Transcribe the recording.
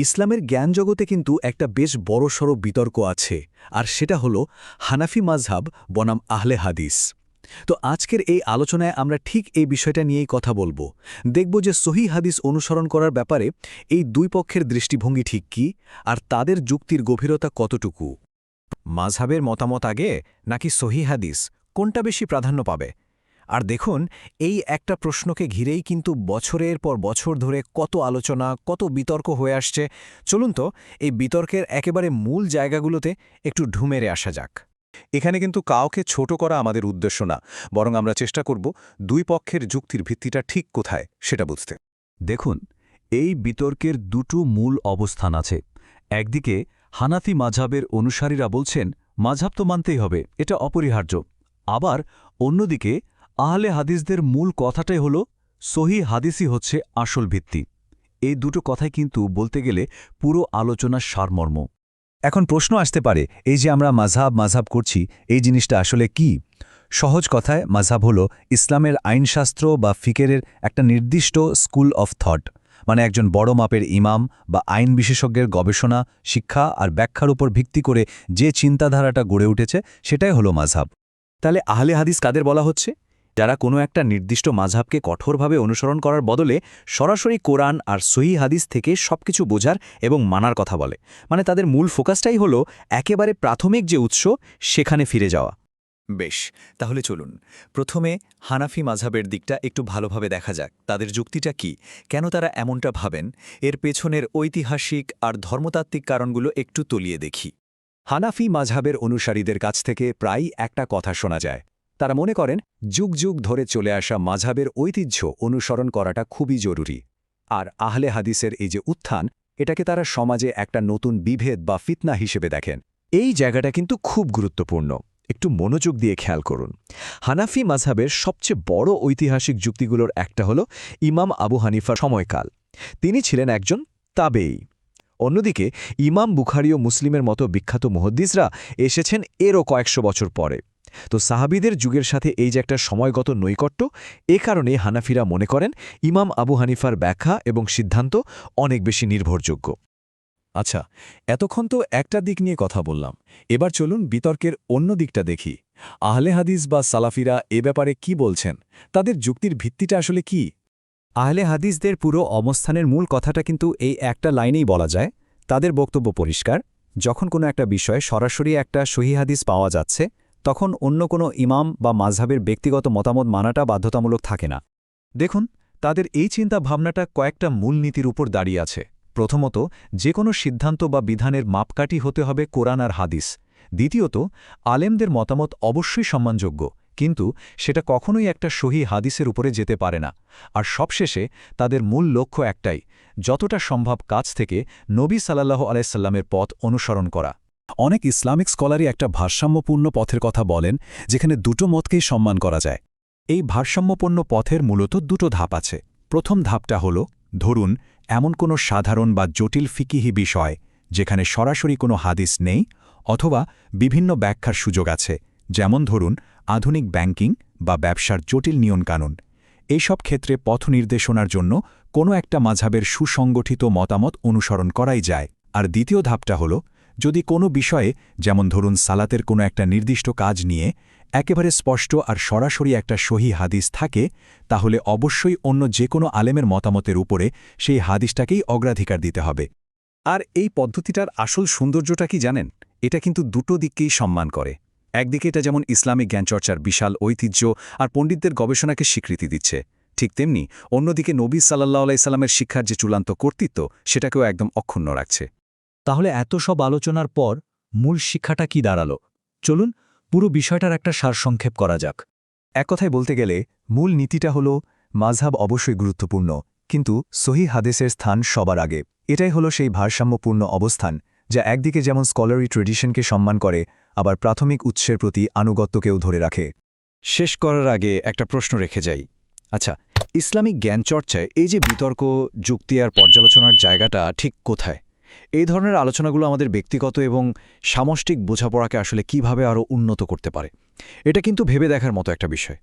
ইসলামের জ্ঞান জগতে কিন্তু একটা বেশ বড়সড় বিতর্ক আছে, আর সেটা হলো হানাফি মাযহাব বনাম আহলে হাদিস। তো আজকের এই আলোচনায় আমরা ঠিক এই বিষয়টা নিয়েই কথা বলবো। দেখব যে সহিহ হাদিস অনুসরণ করার ব্যাপারে এই দুই পক্ষের দৃষ্টিভঙ্গি ঠিক কি, আর তাদের যুক্তির গভীরতা কতটুকু। মাযহাবের মতামত আগে নাকি সহিহ হাদিস, কোনটা বেশি প্রাধান্য পাবে? আর দেখুন, এই একটা প্রশ্নকে ঘিরেই কিন্তু বছরের পর বছর ধরে কত আলোচনা, কত বিতর্ক হয়ে আসছে। চলুন তো এই বিতর্কের একেবারে মূল জায়গাগুলোতে একটু ঢুমেরে আসা যাক। এখানে কিন্তু কাউকে ছোট করা আমাদের উদ্দেশ্য না, বরং আমরা চেষ্টা করব দুই পক্ষের যুক্তির ভিত্তিটা ঠিক কোথায় সেটা বুঝতে। দেখুন, এই বিতর্কের দুটো মূল অবস্থান আছে। একদিকে হানাফি মাযহাবের অনুসারীরা বলছেন মাযহাব তো মানতেই হবে, এটা অপরিহার্য। আবার অন্যদিকে আহলে হাদিসদের মূল কথাটাই হল সহিহ হাদিসই হচ্ছে আসল ভিত্তি। এই দুটো কথাই কিন্তু বলতে গেলে পুরো আলোচনার সারমর্ম। এখন প্রশ্ন আসতে পারে, এই যে আমরা মাযহাব করছি, এই জিনিসটা আসলে কি? সহজ কথায় মাযহাব হল ইসলামের আইনশাস্ত্র বা ফিকের একটা নির্দিষ্ট স্কুল অফ থট, মানে একজন বড় মাপের ইমাম বা আইন বিশেষজ্ঞের গবেষণা, শিক্ষা আর ব্যাখ্যার উপর ভিত্তি করে যে চিন্তাধারাটা গড়ে উঠেছে সেটাই হলো মাযহাব। তাহলে আহলে হাদিস কাদের বলা হচ্ছে? যারা কোনো একটা নির্দিষ্ট মাযহাবকে কঠোরভাবে অনুসরণ করার বদলে সরাসরি কোরআন আর সহিহ হাদিস থেকে সবকিছু বোঝার এবং মানার কথা বলে। মানে তাদের মূল ফোকাসটাই হলো একেবারে প্রাথমিক যে উৎস সেখানে ফিরে যাওয়া। বেশ, তাহলে চলুন প্রথমে হানাফি মাযহাবের দিকটা একটু ভালোভাবে দেখা যাক। তাদের যুক্তিটা কি, কেন তারা এমনটা ভাবেন, এর পেছনের ঐতিহাসিক আর ধর্মতাত্ত্বিক কারণগুলো একটু তলিয়ে দেখি। হানাফি মাযহাবের অনুসারীদের কাছ থেকে প্রায়ই একটা কথা শোনা যায়। তারা মনে করেন যুগ যুগ ধরে চলে আসা মাযহাবের ঐতিহ্য অনুসরণ করাটা খুবই জরুরি। আর আহলে হাদিসের এই যে উত্থান, এটাকে তারা সমাজে একটা নতুন বিভেদ বা ফিতনা হিসেবে দেখেন। এই জায়গাটা কিন্তু খুব গুরুত্বপূর্ণ, একটু মনোযোগ দিয়ে খেয়াল করুন। হানাফি মাযহাবের সবচেয়ে বড় ঐতিহাসিক যুক্তিগুলোর একটা হল ইমাম আবু হানিফার সময়কাল। তিনি ছিলেন একজন তাবেঈ। অন্যদিকে ইমাম বুখারী ও মুসলিমের মতো বিখ্যাত মুহাদ্দিসরা এসেছেন এরও কয়েকশো বছর পরে। তো সাহাবীদের যুগের সাথে এই যে একটা সময়গত নৈকট্য, এ কারণে হানাফিরা মনে করেন ইমাম আবু হানিফার ব্যাখ্যা এবং সিদ্ধান্ত অনেক বেশি নির্ভরযোগ্য। আচ্ছা, এতক্ষণ তো একটা দিক নিয়ে কথা বললাম, এবার চলুন বিতর্কের অন্য দিকটা দেখি। আহলে হাদিস বা সালাফিরা এ ব্যাপারে কি বলছেন? তাদের যুক্তির ভিত্তিটা আসলে কি? আহলে হাদিসদের পুরো অবস্থানের মূল কথাটা কিন্তু এই একটা লাইনেই বলা যায়। তাদের বক্তব্য পরিষ্কার, যখন কোনো একটা বিষয়ে সরাসরি একটা সহিহ হাদিস পাওয়া যাচ্ছে, তখন অন্য কোনো ইমাম বা মাযহাবের ব্যক্তিগত মতামত মানাটা বাধ্যতামূলক থাকে না। দেখুন, তাদের এই চিন্তা ভাবনাটা কয়েকটা মূলনীতির উপর দাঁড়িয়ে আছে। প্রথমত, যে কোনো সিদ্ধান্ত বা বিধানের মাপকাঠি হতে হবে কোরআন আর হাদিস। দ্বিতীয়ত, আলেমদের মতামত অবশ্যই সম্মানযোগ্য, কিন্তু সেটা কখনোই একটা সহিহ হাদিসের উপরে যেতে পারে না। আর সবশেষে তাদের মূল লক্ষ্য একটাই, যতটা সম্ভব কাছ থেকে নবী সাল্লাল্লাহু আলাইহি সাল্লামের পথ অনুসরণ করা। অনেক ইসলামিক স্কলারই একটা ভারসাম্যপূর্ণ পথের কথা বলেন, যেখানে দুটো মতকেই সম্মান করা যায়। এই ভারসাম্যপূর্ণ পথের মূলত দুটো ধাপ আছে। প্রথম ধাপটা হল, ধরুন এমন কোনো সাধারণ বা জটিল ফিকিহি বিষয় যেখানে সরাসরি কোনো হাদিস নেই অথবা বিভিন্ন ব্যাখ্যার সুযোগ আছে, যেমন ধরুন আধুনিক ব্যাংকিং বা ব্যবসার জটিল নিয়মকানুন। এইসব ক্ষেত্রে পথ নির্দেশনার জন্য কোনো একটা মাযহাবের সুসংগঠিত মতামত অনুসরণ করাই যায়। আর দ্বিতীয় ধাপটা হল, যদি কোনো বিষয়ে, যেমন ধরুন সালাতের কোনো একটা নির্দিষ্ট কাজ নিয়ে একেবারে স্পষ্ট আর সরাসরি একটা সহিহ হাদিস থাকে, তাহলে অবশ্যই অন্য যে কোনো আলেমের মতামতের উপরে সেই হাদিসটাকেই অগ্রাধিকার দিতে হবে। আর এই পদ্ধতিটার আসল সৌন্দর্যটা কি জানেন? এটা কিন্তু দুটো দিককেই সম্মান করে। একদিকে এটা যেমন ইসলামিক জ্ঞানচর্চার বিশাল ঐতিহ্য আর পণ্ডিতদের গবেষণাকে স্বীকৃতি দিচ্ছে, ঠিক তেমনি অন্যদিকে নবী সাল্লাল্লাহু আলাইহি সাল্লামের শিক্ষার যে চূড়ান্ত কর্তৃত্ব, সেটাকেও একদম অক্ষুণ্ণ রাখছে। তাহলে এত সব আলোচনার পর মূল শিক্ষাটা কি দাঁড়ালো? চলুন পুরো বিষয়টার একটা সারসংক্ষেপ করা যাক। এক কথায় বলতে গেলে মূল নীতিটা হলো, মাযহাব অবশ্যই গুরুত্বপূর্ণ, কিন্তু সহিহ হাদিসের স্থান সবার আগে। এটাই হলো সেই ভারসাম্যপূর্ণ অবস্থান, যা একদিকে যেমন স্কলারি ট্রেডিশনকে সম্মান করে, আবার প্রাথমিক উৎসের প্রতি আনুগত্যকেও ধরে রাখে। শেষ করার আগে একটা প্রশ্ন রেখে যাই। আচ্ছা, ইসলামিক জ্ঞানচর্চায় এই যে বিতর্ক, যুক্তি আর পর্যালোচনার জায়গাটা ঠিক কোথায়? এই ধরনের আলোচনাগুলো আমাদের ব্যক্তিগত এবং সামষ্টিক বোঝাপড়াকে আসলে কিভাবে আরও উন্নত করতে পারে, এটা কিন্তু ভেবে দেখার মতো একটা বিষয়।